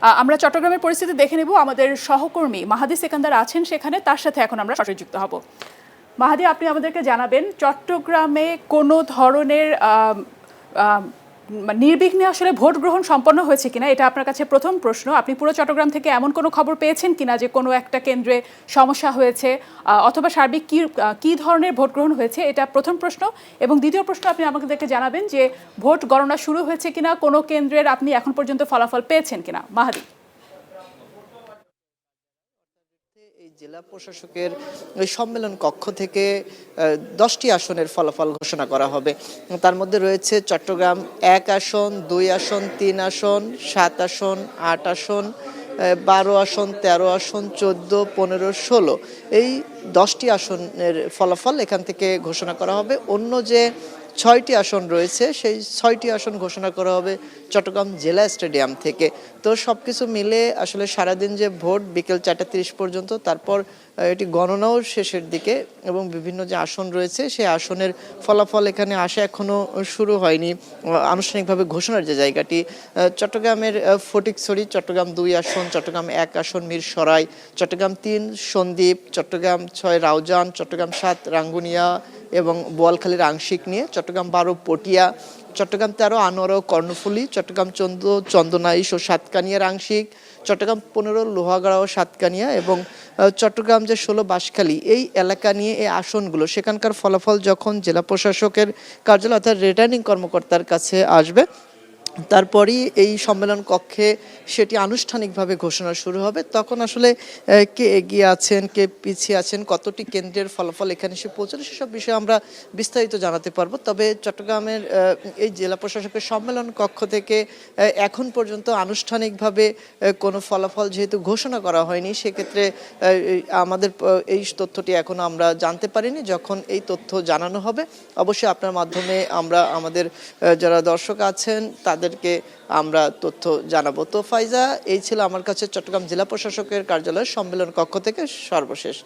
আমরা চট্টগ্রামের পরিস্থিতি দেখে নেব। আমাদের সহকর্মী মাহাদি সেকান্দার আছেন সেখানে, তার সাথে এখন আমরা সরাসরি যুক্ত হব। মাহাদি, আপনি আমাদেরকে জানাবেন চট্টগ্রামে কোনো ধরনের নির্বিঘ্নে আসলে ভোট গ্রহণ সম্পন্ন হয়েছে কিনা, এটা আপনার কাছে প্রথম প্রশ্ন। আপনি পুরো চট্টগ্রাম থেকে এমন কোনো খবর পেয়েছেন কিনা যে কোনো একটা কেন্দ্রে সমস্যা হয়েছে, অথবা সার্বিক কী ধরনের ভোট গ্রহণ হয়েছে, এটা প্রথম প্রশ্ন। এবং দ্বিতীয় প্রশ্ন, আপনি আমাদেরকে জানাবেন যে ভোট গণনা শুরু হয়েছে কিনা, কোনো কেন্দ্রের আপনি এখন পর্যন্ত ফলাফল পেয়েছেন কিনা। মাহাদি। এই জেলা প্রশাসকের ওই সম্মেলন কক্ষ থেকে 10টি আসনের ফলাফল ঘোষণা করা হবে। তার মধ্যে রয়েছে চট্টগ্রাম 1 আসন, 2 আসন, 3 আসন, 7 আসন, 8 আসন, 12 আসন, 13 আসন, 14, 15, 16 এই 10টি আসনের ফলাফল এখান থেকে ঘোষণা করা হবে। অন্য যে 6টি আসন রয়েছে সেই 6টি আসন ঘোষণা করা হবে চট্টগ্রাম জেলা স্টেডিয়াম থেকে। তো সবকিছু মিলে আসলে সারাদিন যে ভোট বিকেল 4:30 পর্যন্ত, তারপর এটি গণনাও শেষের দিকে এবং বিভিন্ন যে আসন রয়েছে সেই আসনের ফলাফল এখানে আসা এখনো শুরু হয়নি আনুষ্ঠানিকভাবে ঘোষণার যে জায়গাটি। চট্টগ্রামের ফটিকছড়ি, চট্টগ্রাম 2 আসন, চট্টগ্রাম 1 আসন মিরসরাই, চট্টগ্রাম 3 সন্দ্বীপ, চট্টগ্রাম 6 রাউজান, চট্টগ্রাম 7 রাঙ্গুনিয়া এবং বোয়ালখালীর আংশিক নিয়ে, চট্টগ্রাম 12 পটিয়া, চট্টগ্রাম 13 আনোয়ারা ও কর্ণফুলী, চট্টগ্রাম 14 চন্দনাইশ ও সাতকানিয়ার আংশিক, চট্টগ্রাম 15 লোহাগাড়া ও সাতকানিয়া এবং চট্টগ্রাম যে 16 বাঁশখালী এই এলাকা নিয়ে এই আসনগুলো, সেখানকার ফলাফল যখন জেলা প্রশাসকের কার্যালয় অর্থাৎ রিটার্নিং কর্মকর্তার কাছে আসবে, তারপরই এই সম্মেলন কক্ষে সেটি আনুষ্ঠানিকভাবে ঘোষণা শুরু হবে। তখন আসলে কে এগিয়ে আছেন, কে পিছিয়ে আছেন, কতটি কেন্দ্রের ফলাফল এখানে এসে পৌঁছালো, সেসব বিষয়ে আমরা বিস্তারিত জানাতে পারবো। তবে চট্টগ্রামের এই জেলা প্রশাসকের সম্মেলন কক্ষ থেকে এখন পর্যন্ত আনুষ্ঠানিকভাবে কোনো ফলাফল যেহেতু ঘোষণা করা হয়নি, সেক্ষেত্রে আমাদের এই তথ্যটি এখনো আমরা জানতে পারিনি। যখন এই তথ্য জানানো হবে অবশ্যই আপনার মাধ্যমে আমরা আমাদের যারা দর্শক আছেন তাদেরকে আমরা তথ্য জানাবো। তো ফাইজা, এই ছিল আমার কাছে চট্টগ্রাম জেলা প্রশাসকের কার্যালয়ের সম্মেলন কক্ষ থেকে সর্বশেষ।